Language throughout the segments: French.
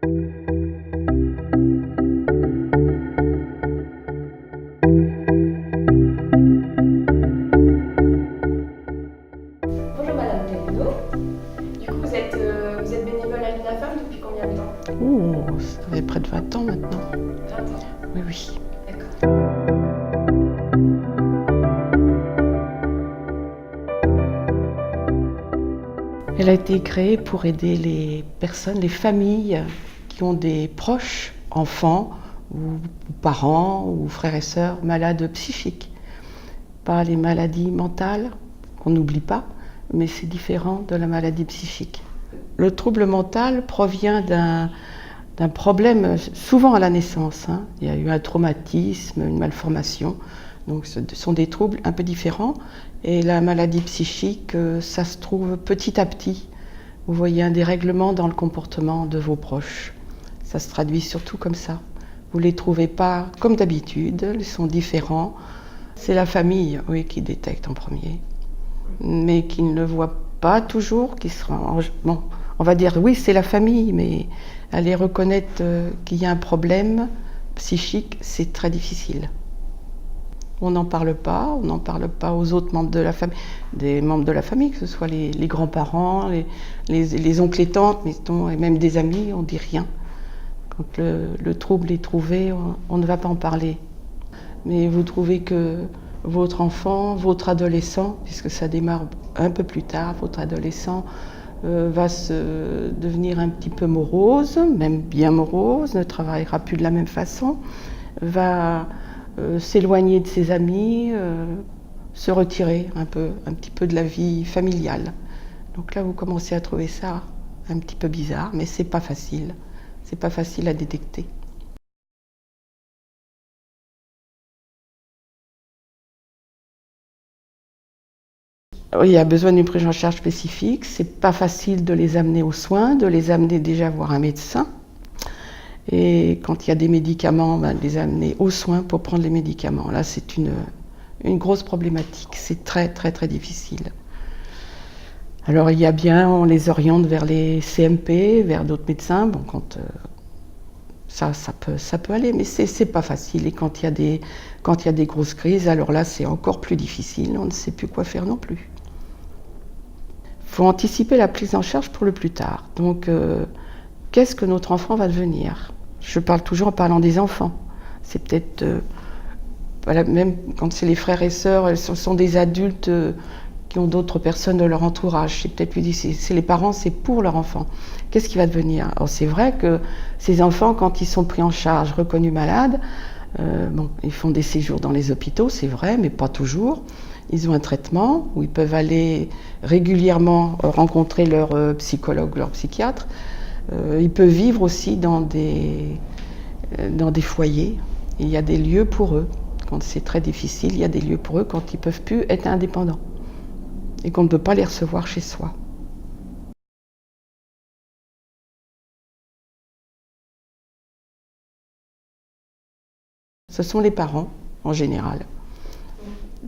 Bonjour Madame Pelledo. Du coup, vous êtes bénévole à l'UNAFAM depuis combien de temps? Oh, ça fait près de 20 ans maintenant. 20 ans. Oui, oui. D'accord. Elle a été créée pour aider les personnes, les familles qui ont des proches, enfants ou parents ou frères et sœurs malades psychiques. Pas les maladies mentales, qu'on n'oublie pas, mais c'est différent de la maladie psychique. Le trouble mental provient d'un problème, souvent à la naissance. Il y a eu un traumatisme, une malformation. Donc ce sont des troubles un peu différents. Et la maladie psychique, ça se trouve petit à petit. Vous voyez un dérèglement dans le comportement de vos proches. Ça se traduit surtout comme ça. Vous ne les trouvez pas comme d'habitude, ils sont différents. C'est la famille, oui, qui détecte en premier, mais qui ne le voit pas toujours, qui sera... Bon, on va dire oui, c'est la famille, mais aller reconnaître qu'il y a un problème psychique, c'est très difficile. On n'en parle pas aux autres membres de la famille, des membres de la famille, que ce soit les grands-parents, les oncles et tantes, mettons, et même des amis, on ne dit rien. Quand le trouble est trouvé, on ne va pas en parler. Mais vous trouvez que votre enfant, votre adolescent, puisque ça démarre un peu plus tard, votre adolescent va devenir un petit peu morose, même bien morose, ne travaillera plus de la même façon, va s'éloigner de ses amis, se retirer un petit peu de la vie familiale. Donc là, vous commencez à trouver ça un petit peu bizarre, mais c'est pas facile. C'est pas facile à détecter. Il y a besoin d'une prise en charge spécifique. C'est pas facile de les amener aux soins, de les amener déjà voir un médecin. Et quand il y a des médicaments, de les amener aux soins pour prendre les médicaments. Là, c'est une grosse problématique. C'est très, très, très difficile. Alors, il y a bien, on les oriente vers les CMP, vers d'autres médecins. Bon, quand ça peut aller, mais c'est pas facile. Et quand il y a des grosses crises, alors là, c'est encore plus difficile. On ne sait plus quoi faire non plus. Il faut anticiper la prise en charge pour le plus tard. Donc, qu'est-ce que notre enfant va devenir? Je parle toujours en parlant des enfants. C'est peut-être, voilà, même quand c'est les frères et sœurs, ce sont des adultes qui ont d'autres personnes de leur entourage. C'est peut-être plus difficile. C'est les parents, c'est pour leur enfant. Qu'est-ce qui va devenir? Alors, c'est vrai que ces enfants, quand ils sont pris en charge, reconnus malades, bon, ils font des séjours dans les hôpitaux, c'est vrai, mais pas toujours. Ils ont un traitement où ils peuvent aller régulièrement rencontrer leur psychologue, leur psychiatre. Ils peuvent vivre aussi dans des foyers. Il y a des lieux pour eux. Quand c'est très difficile, il y a des lieux pour eux quand ils ne peuvent plus être indépendants et qu'on ne peut pas les recevoir chez soi. Ce sont les parents, en général.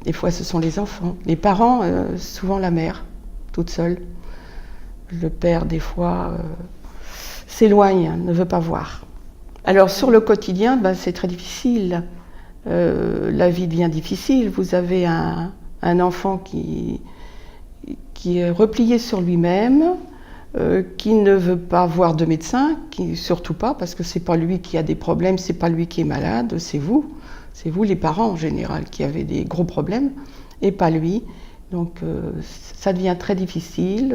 Des fois, ce sont les enfants. Les parents, souvent la mère, toute seule. Le père, des fois, s'éloigne, ne veut pas voir. Alors, sur le quotidien, c'est très difficile. La vie devient difficile. Vous avez un enfant qui est replié sur lui-même, qui ne veut pas voir de médecin, surtout pas, parce que c'est pas lui qui a des problèmes, c'est pas lui qui est malade, c'est vous. C'est vous, les parents en général, qui avez des gros problèmes, et pas lui. Donc ça devient très difficile,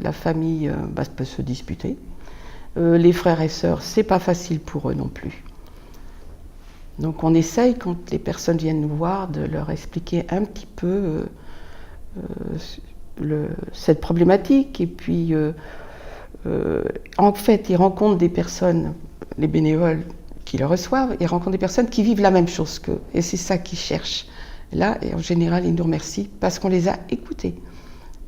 la famille peut se disputer. Les frères et sœurs, c'est pas facile pour eux non plus. Donc on essaye, quand les personnes viennent nous voir, de leur expliquer un petit peu cette problématique. Et puis, en fait, ils rencontrent des personnes, les bénévoles qui le reçoivent, ils rencontrent des personnes qui vivent la même chose qu'eux. Et c'est ça qu'ils cherchent. Là, et en général, ils nous remercient parce qu'on les a écoutés.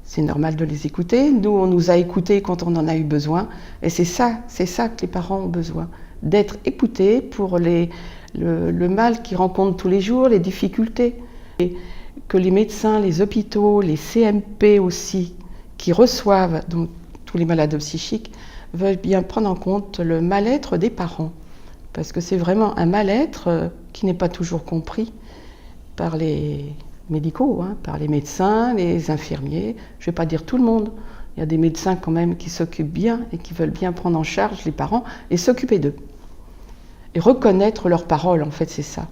C'est normal de les écouter. Nous, on nous a écoutés quand on en a eu besoin. Et c'est ça que les parents ont besoin. D'être écoutés pour le mal qu'ils rencontrent tous les jours, les difficultés. Et que les médecins, les hôpitaux, les CMP aussi, qui reçoivent donc tous les malades psychiques, veulent bien prendre en compte le mal-être des parents. Parce que c'est vraiment un mal-être qui n'est pas toujours compris par les médicaux, par les médecins, les infirmiers, je ne vais pas dire tout le monde. Il y a des médecins quand même qui s'occupent bien et qui veulent bien prendre en charge les parents et s'occuper d'eux. Et reconnaître leurs paroles, en fait, c'est ça.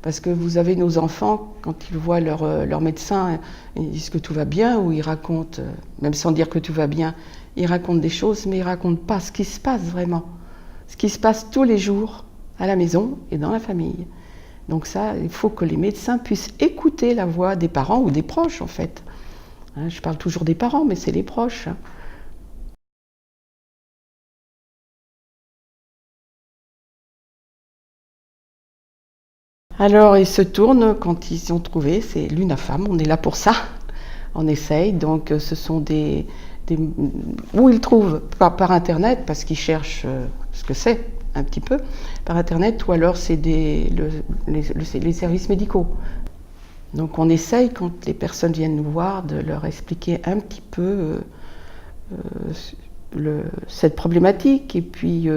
Parce que vous avez nos enfants, quand ils voient leur médecin, ils disent que tout va bien, ou ils racontent, même sans dire que tout va bien, ils racontent des choses, mais ils ne racontent pas ce qui se passe vraiment. Ce qui se passe tous les jours à la maison et dans la famille. Donc ça, il faut que les médecins puissent écouter la voix des parents ou des proches, en fait. Je parle toujours des parents, mais c'est les proches. Alors, ils se tournent quand ils ont trouvé, c'est l'UNAFAM, on est là pour ça. On essaye, donc ce sont où ils trouvent par Internet, parce qu'ils cherchent ce que c'est, un petit peu, par Internet, ou alors c'est les services médicaux. Donc on essaye, quand les personnes viennent nous voir, de leur expliquer un petit peu cette problématique. Et puis,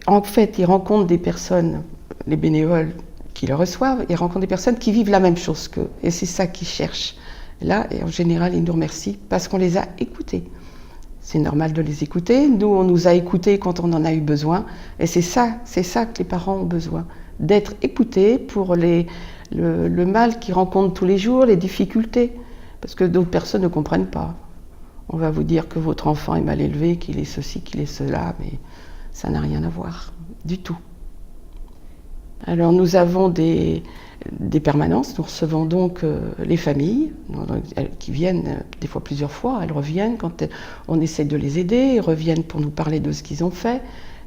en fait, ils rencontrent des personnes, les bénévoles qui le reçoivent, ils rencontrent des personnes qui vivent la même chose qu'eux. Et c'est ça qu'ils cherchent. Là, et en général, ils nous remercient parce qu'on les a écoutés. C'est normal de les écouter. Nous, on nous a écoutés quand on en a eu besoin. Et c'est ça que les parents ont besoin. D'être écoutés pour le mal qu'ils rencontrent tous les jours, les difficultés. Parce que d'autres personnes ne comprennent pas. On va vous dire que votre enfant est mal élevé, qu'il est ceci, qu'il est cela, mais ça n'a rien à voir du tout. Alors nous avons des permanences, nous recevons donc les familles qui viennent des fois plusieurs fois, elles reviennent quand on essaie de les aider, ils reviennent pour nous parler de ce qu'ils ont fait.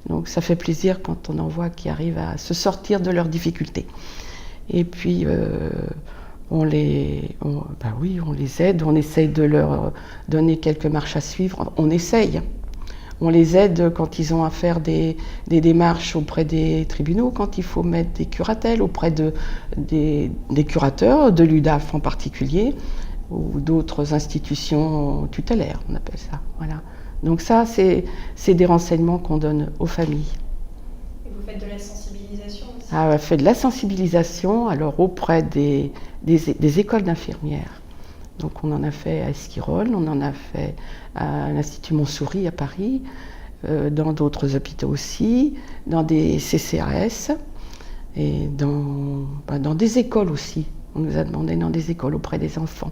Donc ça fait plaisir quand on en voit qui arrivent à se sortir de leurs difficultés. Et puis on les aide, on essaye de leur donner quelques marches à suivre, on essaye. On les aide quand ils ont à faire des démarches auprès des tribunaux, quand il faut mettre des curatelles auprès des curateurs, de l'UDAF en particulier, ou d'autres institutions tutélaires, on appelle ça. Voilà. Donc ça, c'est des renseignements qu'on donne aux familles. Et vous faites de la sensibilisation aussi? On fait de la sensibilisation alors auprès des écoles d'infirmières. Donc on en a fait à Esquirol, on en a fait à l'Institut Montsouris à Paris, dans d'autres hôpitaux aussi, dans des CCAS et dans des écoles aussi. On nous a demandé dans des écoles auprès des enfants.